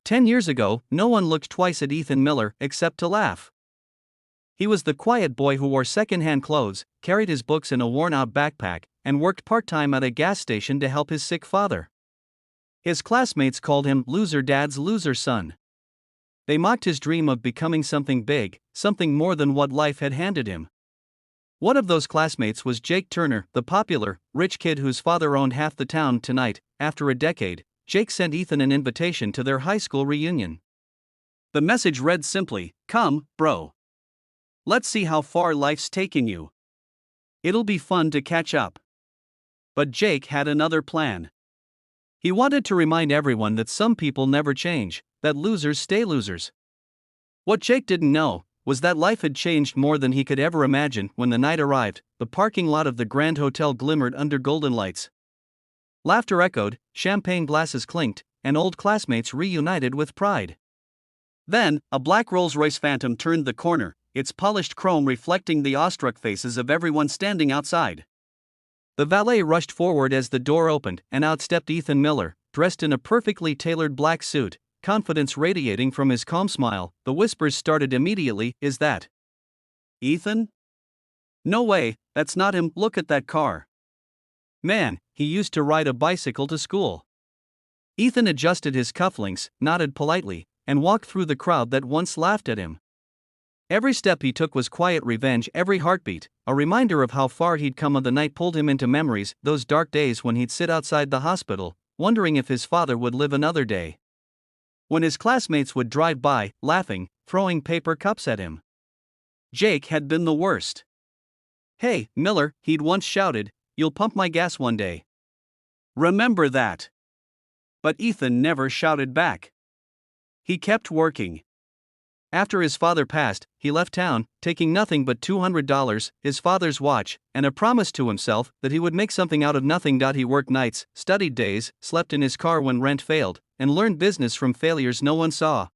10 years ago, no one looked twice at Ethan Miller except to laugh. He was the quiet boy who wore second-hand clothes, carried his books in a worn-out backpack, and worked part-time at a gas station to help his sick father. His classmates called him "Loser Dad's Loser Son." They mocked his dream of becoming something big, something more than what life had handed him. One of those classmates was Jake Turner, the popular, rich kid whose father owned half the town. Tonight, after a decade, Jake sent Ethan an invitation to their high school reunion. The message read simply, "Come, bro. Let's see how far life's taking you. It'll be fun to catch up." But Jake had another plan. He wanted to remind everyone that some people never change, that losers stay losers. What Jake didn't know was that life had changed more than he could ever imagine. When the night arrived, the parking lot of the Grand Hotel glimmered under golden lights. Laughter echoed, champagne glasses clinked, and old classmates reunited with pride. Then, a black Rolls Royce Phantom turned the corner, its polished chrome reflecting the awestruck faces of everyone standing outside. The valet rushed forward as the door opened, and out stepped Ethan Miller, dressed in a perfectly tailored black suit, confidence radiating from his calm smile. The whispers started immediately. "Is that Ethan? No way, that's not him. Look at that car. Man, he used to ride a bicycle to school." Ethan adjusted his cufflinks, nodded politely, and walked through the crowd that once laughed at him. Every step he took was quiet revenge, every heartbeat, a reminder of how far he'd come. The night pulled him into memories, those dark days when he'd sit outside the hospital, wondering if his father would live another day. When his classmates would drive by, laughing, throwing paper cups at him. Jake had been the worst. "Hey, Miller," he'd once shouted, "you'll pump my gas one day. Remember that." But Ethan never shouted back. He kept working. After his father passed, he left town, taking nothing but $200, his father's watch, and a promise to himself that he would make something out of nothing. He worked nights, studied days, slept in his car when rent failed, and learned business from failures no one saw.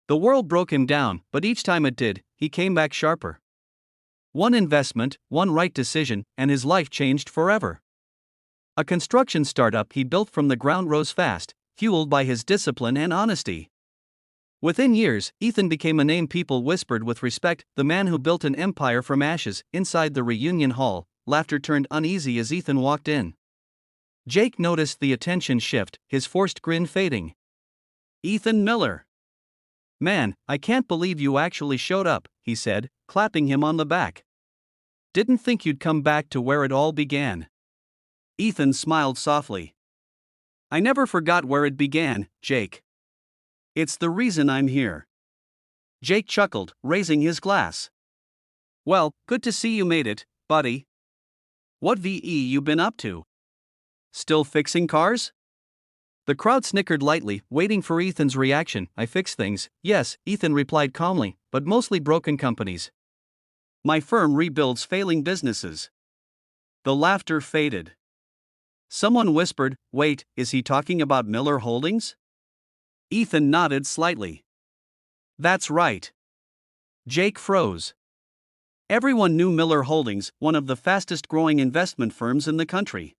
The world broke him down, but each time it did, he came back sharper. One investment, one right decision, and his life changed forever. A construction startup he built from the ground rose fast, fueled by his discipline and honesty. Within years, Ethan became a name people whispered with respect, the man who built an empire from ashes. Inside the reunion hall, laughter turned uneasy as Ethan walked in. Jake noticed the attention shift, his forced grin fading. "Ethan Miller. Man, I can't believe you actually showed up," he said, clapping him on the back. "Didn't think you'd come back to where it all began." Ethan smiled softly. "I never forgot where it began, Jake. It's the reason I'm here." Jake chuckled, raising his glass. "Well, good to see you made it, buddy. What you been up to? Still fixing cars?" The crowd snickered lightly, waiting for Ethan's reaction. "I fix things, yes," Ethan replied calmly, "but mostly broken companies. My firm rebuilds failing businesses." The laughter faded. Someone whispered, "Wait, is he talking about Miller Holdings?" Ethan nodded slightly. "That's right." Jake froze. Everyone knew Miller Holdings, one of the fastest growing investment firms in the country.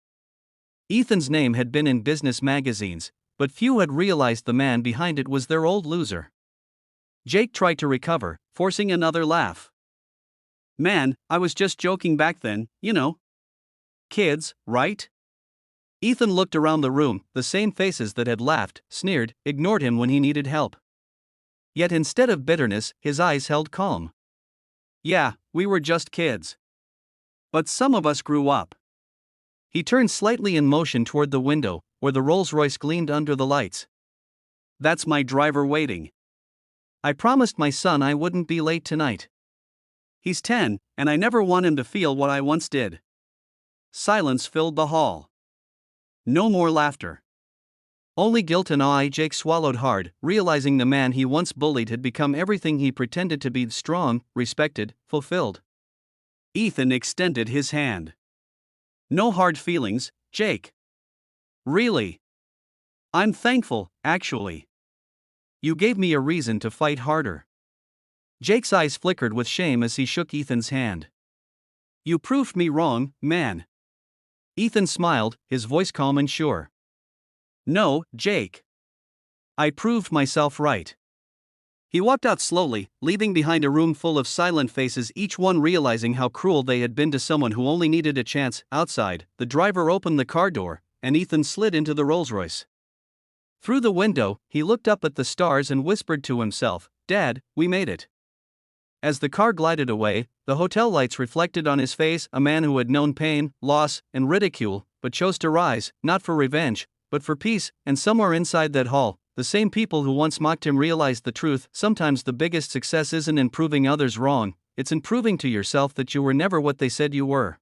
Ethan's name had been in business magazines, but few had realized the man behind it was their old loser. Jake tried to recover, forcing another laugh. "Man, I was just joking back then, you know. Kids, right?" Ethan looked around the room, the same faces that had laughed, sneered, ignored him when he needed help. Yet instead of bitterness, his eyes held calm. "Yeah, we were just kids. But some of us grew up." He turned slightly in motion toward the window, where the Rolls Royce gleamed under the lights. "That's my driver waiting. I promised my son I wouldn't be late tonight. He's 10, and I never want him to feel what I once did." Silence filled the hall. No more laughter. Only guilt and awe. Jake swallowed hard, realizing the man he once bullied had become everything he pretended to be: strong, respected, fulfilled. Ethan extended his hand. "No hard feelings, Jake. Really. I'm thankful, actually. You gave me a reason to fight harder." Jake's eyes flickered with shame as he shook Ethan's hand. "You proved me wrong, man." Ethan smiled, his voice calm and sure. "No, Jake. I proved myself right. He walked out slowly, leaving behind a room full of silent faces, each one realizing how cruel they had been to someone who only needed a chance. Outside, the driver opened the car door, and Ethan slid into the Rolls Royce. Through the window, he looked up at the stars and whispered to himself, "Dad, we made it." As the car glided away, the hotel lights reflected on his face, a man who had known pain, loss, and ridicule, but chose to rise, not for revenge, but for peace. And somewhere inside that hall, the same people who once mocked him realized the truth. Sometimes the biggest success isn't in proving others wrong, it's in proving to yourself that you were never what they said you were.